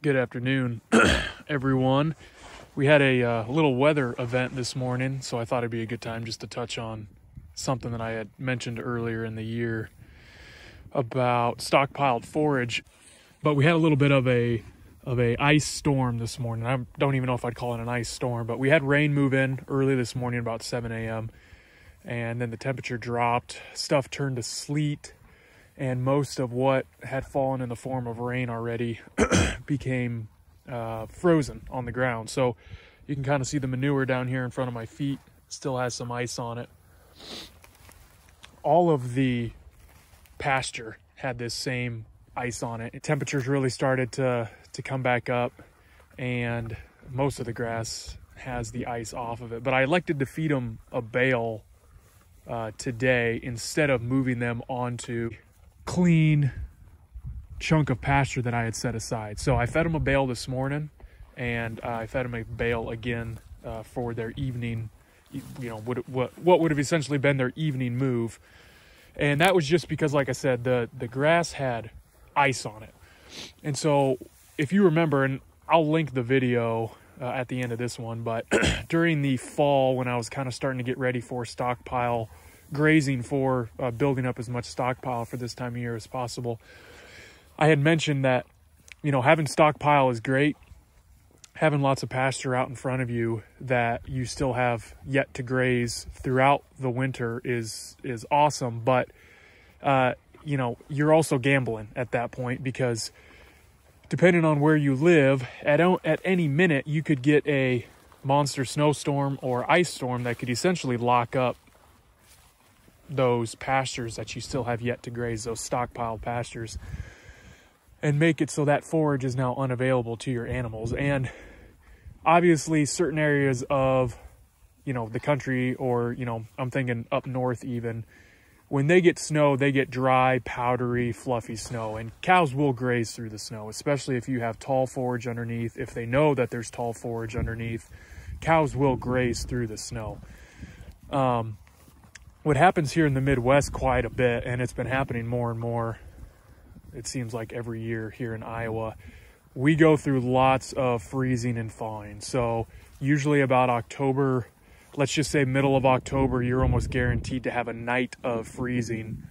Good afternoon, everyone. We had a little weather event this morning, so I thought it'd be a good time just to touch on something that I had mentioned earlier in the year about stockpiled forage. But we had a little bit of a ice storm this morning. I don't even know if I'd call it an ice storm, but we had rain move in early this morning about 7 a.m. and then the temperature dropped, stuff turned to sleet, and most of what had fallen in the form of rain already became frozen on the ground. So you can kind of see the manure down here in front of my feet still has some ice on it. All of the pasture had this same ice on it. Temperatures really started to come back up, and most of the grass has the ice off of it. But I elected to feed them a bale today instead of moving them onto clean chunk of pasture that I had set aside. So I fed them a bale this morning, and I fed them a bale again for their evening, what would have essentially been their evening move. And that was just because, like I said, the grass had ice on it. And so if you remember, and I'll link the video at the end of this one, but during the fall, when I was kind of starting to get ready for stockpile grazing for building up as much stockpile for this time of year as possible, I had mentioned that, having stockpile is great. Having lots of pasture out in front of you that you still have yet to graze throughout the winter is awesome. But, you're also gambling at that point, because depending on where you live, at any minute, you could get a monster snowstorm or ice storm that could essentially lock up those pastures that you still have yet to graze, those stockpiled pastures, and make it so that forage is now unavailable to your animals. And obviously certain areas of, the country, or, I'm thinking up north even, when they get snow, they get dry, powdery, fluffy snow, and cows will graze through the snow, especially if you have tall forage underneath. If they know that there's tall forage underneath, cows will graze through the snow. What happens here in the Midwest quite a bit, and it's been happening more and more, it seems like every year here in Iowa, we go through lots of freezing and thawing. So usually about October, let's just say middle of October, you're almost guaranteed to have a night of freezing.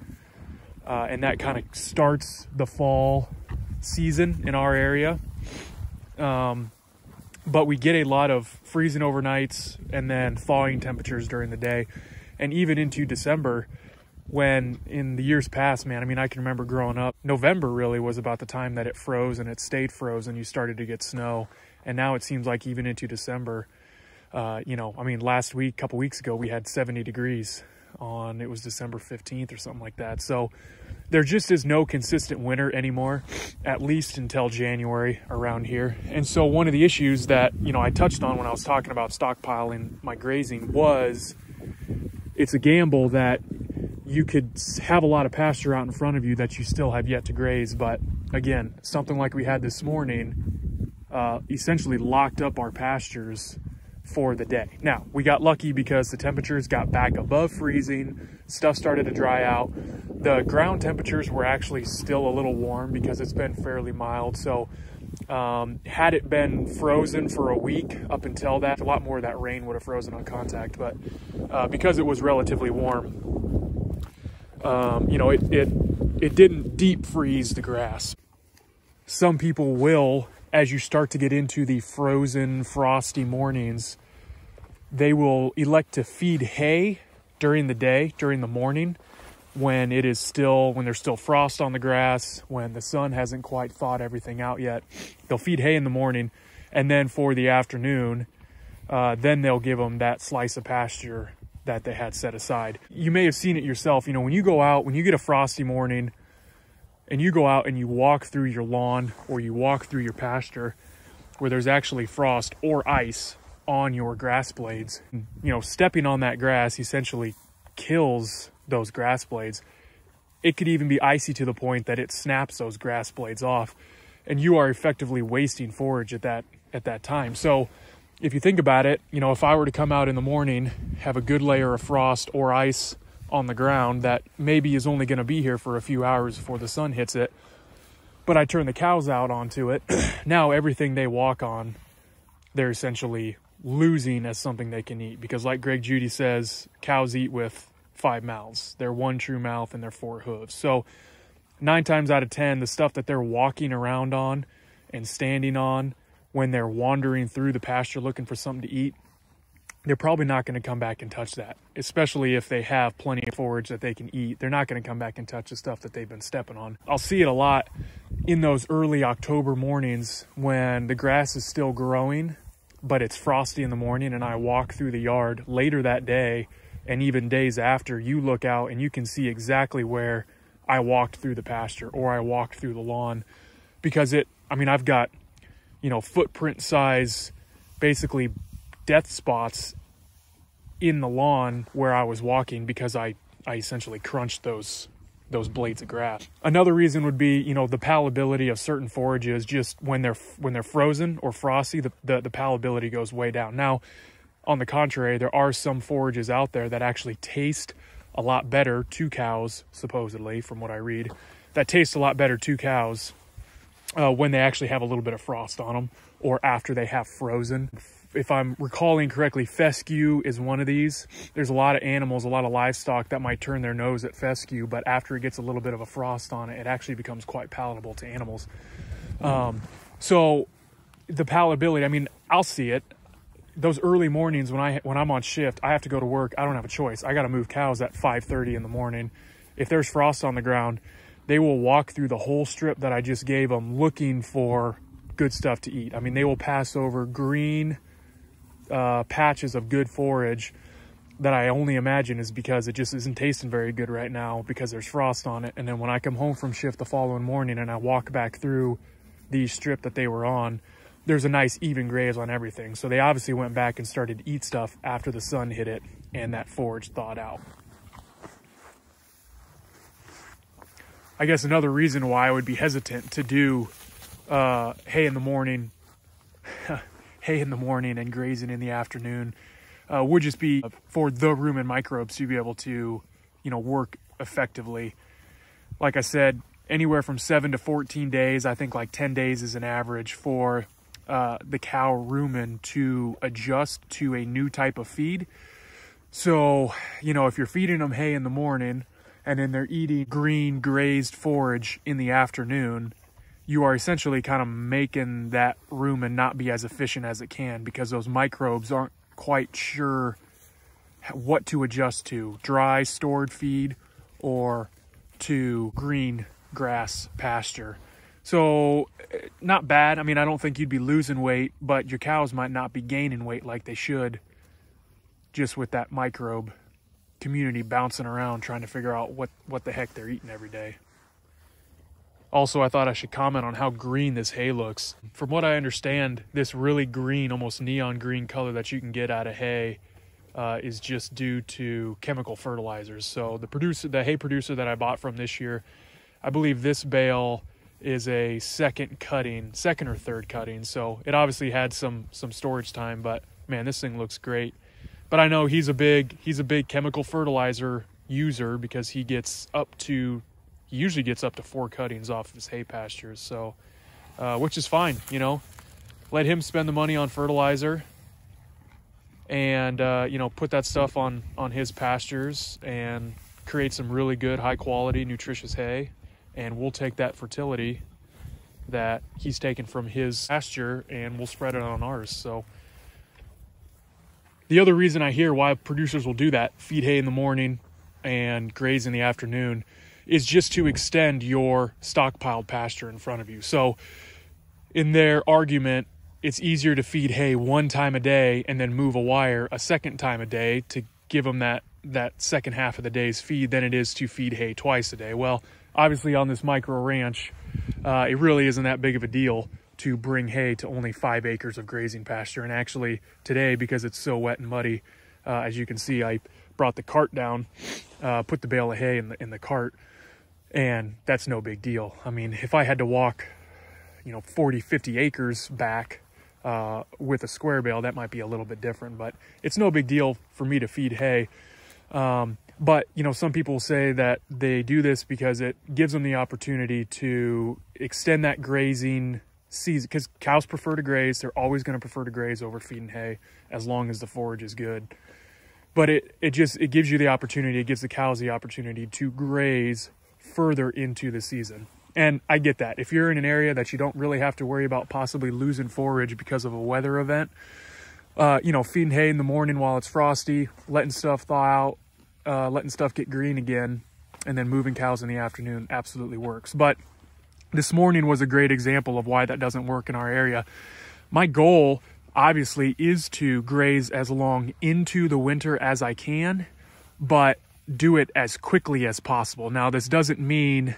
And that kind of starts the fall season in our area. But we get a lot of freezing overnights and then thawing temperatures during the day. And even into December, when in the years past, I can remember growing up, November really was about the time that it froze and it stayed frozen. You started to get snow. And now it seems like even into December, last week, a couple weeks ago, we had 70 degrees it was December 15th or something like that. So there just is no consistent winter anymore, at least until January around here. And so one of the issues that, I touched on when I was talking about stockpiling my grazing was it's a gamble that you could have a lot of pasture out in front of you that you still have yet to graze. But again, something like we had this morning essentially locked up our pastures for the day. Now, we got lucky because the temperatures got back above freezing, stuff started to dry out. The ground temperatures were actually still a little warm because it's been fairly mild. So had it been frozen for a week up until that, a lot more of that rain would have frozen on contact. But because it was relatively warm, it didn't deep freeze the grass. Some people will, as you start to get into the frozen, frosty mornings, they will elect to feed hay during the day, during the morning, when there's still frost on the grass, when the sun hasn't quite thawed everything out yet. They'll feed hay in the morning, and then for the afternoon, then they'll give them that slice of pasture that they had set aside. You may have seen it yourself. When you go out, when you get a frosty morning, and you go out and you walk through your lawn or you walk through your pasture where there's actually frost or ice on your grass blades, stepping on that grass essentially kills those grass blades. It could even be icy to the point that it snaps those grass blades off, and you are effectively wasting forage at that time. So if you think about it, if I were to come out in the morning, have a good layer of frost or ice on the ground that maybe is only going to be here for a few hours before the sun hits it, but I turn the cows out onto it. Now everything they walk on, they're essentially losing as something they can eat, because like Greg Judy says, cows eat with 5 mouths. They're 1 true mouth and they're 4 hooves. So 9 times out of 10, the stuff that they're walking around on and standing on when they're wandering through the pasture looking for something to eat, they're probably not going to come back and touch that, especially if they have plenty of forage that they can eat. They're not going to come back and touch the stuff that they've been stepping on. I'll see it a lot in those early October mornings when the grass is still growing, but it's frosty in the morning, and I walk through the yard later that day, and even days after, you look out and you can see exactly where I walked through the pasture or I walked through the lawn, because I've got, footprint size, basically death spots in the lawn where I was walking, because I essentially crunched those blades of grass. Another reason would be, the palatability of certain forages. Just when they're frozen or frosty, the palatability goes way down. Now, on the contrary, there are some forages out there that actually taste a lot better to cows, supposedly, from what I read, that taste a lot better to cows when they actually have a little bit of frost on them or after they have frozen. If I'm recalling correctly, fescue is one of these. There's a lot of animals, a lot of livestock that might turn their nose at fescue, but after it gets a little bit of a frost on it, it actually becomes quite palatable to animals. So the palatability, I'll see it. Those early mornings when I'm on shift, I have to go to work. I don't have a choice. I got to move cows at 5:30 in the morning. If there's frost on the ground, they will walk through the whole strip that I just gave them looking for good stuff to eat. They will pass over green patches of good forage that I only imagine is because it just isn't tasting very good right now because there's frost on it. And then when I come home from shift the following morning and I walk back through the strip that they were on, there's a nice even graze on everything. So they obviously went back and started to eat stuff after the sun hit it and that forage thawed out. I guess another reason why I would be hesitant to do hay in the morning and grazing in the afternoon would just be for the rumen microbes to be able to, work effectively. Like I said, anywhere from 7 to 14 days, I think like 10 days is an average for the cow rumen to adjust to a new type of feed. So, if you're feeding them hay in the morning and then they're eating green grazed forage in the afternoon, you are essentially kind of making that rumen not be as efficient as it can, because those microbes aren't quite sure what to adjust to, dry stored feed or to green grass pasture. So not bad. I don't think you'd be losing weight, but your cows might not be gaining weight like they should, just with that microbe community bouncing around trying to figure out what the heck they're eating every day. Also, I thought I should comment on how green this hay looks. From what I understand, this really green, almost neon green color that you can get out of hay is just due to chemical fertilizers. So the hay producer that I bought from this year, I believe this bale is a second or third cutting. So it obviously had some storage time, but man, this thing looks great. But I know he's a big chemical fertilizer user, because he usually gets up to 4 cuttings off of his hay pastures. So, which is fine, let him spend the money on fertilizer and, put that stuff on his pastures and create some really good, high quality, nutritious hay. And we'll take that fertility that he's taken from his pasture and we'll spread it on ours. So the other reason I hear why producers will do that, feed hay in the morning and graze in the afternoon, is just to extend your stockpiled pasture in front of you. So in their argument, it's easier to feed hay one time a day and then move a wire a second time a day to give them that second half of the day's feed than it is to feed hay twice a day. Well, obviously on this micro ranch, it really isn't that big of a deal to bring hay to only 5 acres of grazing pasture. And actually today, because it's so wet and muddy, as you can see, I brought the cart down, put the bale of hay in the cart, and that's no big deal. If I had to walk, 40, 50 acres back with a square bale, that might be a little bit different, but it's no big deal for me to feed hay. But, you know, some people say that they do this because it gives them the opportunity to extend that grazing season, because cows prefer to graze. They're always going to prefer to graze over feeding hay as long as the forage is good. But it gives you the opportunity, it gives the cows the opportunity to graze further into the season. And I get that. If you're in an area that you don't really have to worry about possibly losing forage because of a weather event, you know, feeding hay in the morning while it's frosty, letting stuff thaw out, letting stuff get green again, and then moving cows in the afternoon absolutely works. But this morning was a great example of why that doesn't work in our area. My goal, obviously, is to graze as long into the winter as I can, but do it as quickly as possible. Now, this doesn't mean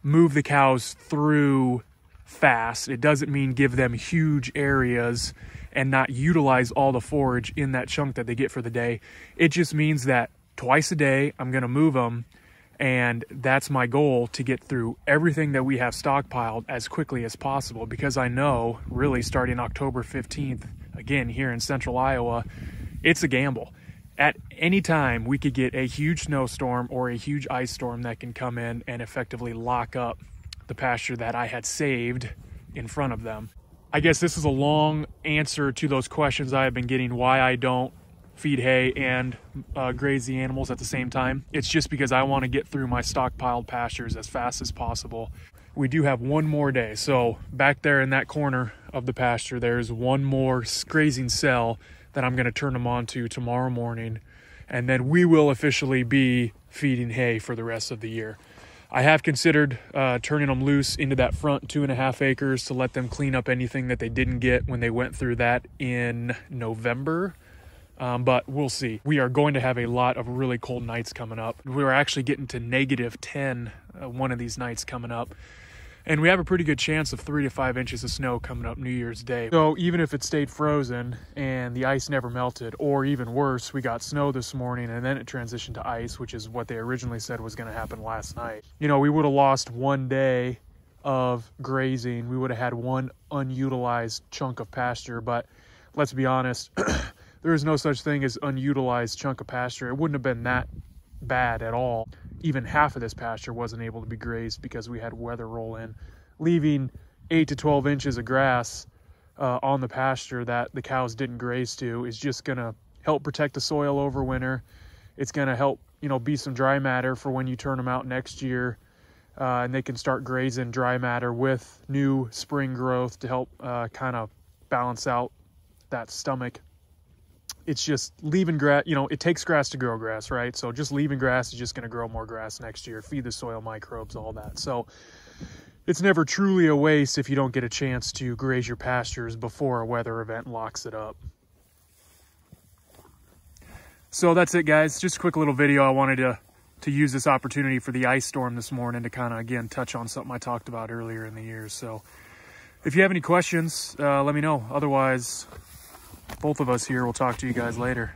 move the cows through fast. It doesn't mean give them huge areas and not utilize all the forage in that chunk that they get for the day. It just means that twice a day, I'm gonna move them, and that's my goal, to get through everything that we have stockpiled as quickly as possible, because I know, really starting October 15th, again, here in central Iowa, it's a gamble. At any time, we could get a huge snowstorm or a huge ice storm that can come in and effectively lock up the pasture that I had saved in front of them. I guess this is a long answer to those questions I have been getting, why I don't feed hay and graze the animals at the same time. It's just because I want to get through my stockpiled pastures as fast as possible. We do have one more day. So back there in that corner of the pasture, there's one more grazing cell that I'm going to turn them on to tomorrow morning. And then we will officially be feeding hay for the rest of the year. I have considered turning them loose into that front 2.5 acres to let them clean up anything that they didn't get when they went through that in November. But we'll see. We are going to have a lot of really cold nights coming up. We're actually getting to -10 one of these nights coming up. And we have a pretty good chance of 3 to 5 inches of snow coming up New Year's Day. So even if it stayed frozen and the ice never melted, or even worse, we got snow this morning and then it transitioned to ice, which is what they originally said was going to happen last night. You know, we would have lost one day of grazing. We would have had one unutilized chunk of pasture, but let's be honest, there is no such thing as unutilized chunk of pasture. It wouldn't have been that bad at all. Even half of this pasture wasn't able to be grazed because we had weather roll in, leaving 8 to 12 inches of grass on the pasture that the cows didn't graze to is just gonna help protect the soil over winter. It's gonna help, you know, be some dry matter for when you turn them out next year, and they can start grazing dry matter with new spring growth to help kind of balance out that stomach. It's just leaving grass, you know, it takes grass to grow grass, right? So just leaving grass is just going to grow more grass next year, feed the soil microbes, all that. So it's never truly a waste if you don't get a chance to graze your pastures before a weather event locks it up. So that's it, guys. Just a quick little video. I wanted to use this opportunity for the ice storm this morning to kind of, again, touch on something I talked about earlier in the year. So if you have any questions, let me know. Otherwise, both of us here will talk to you guys later.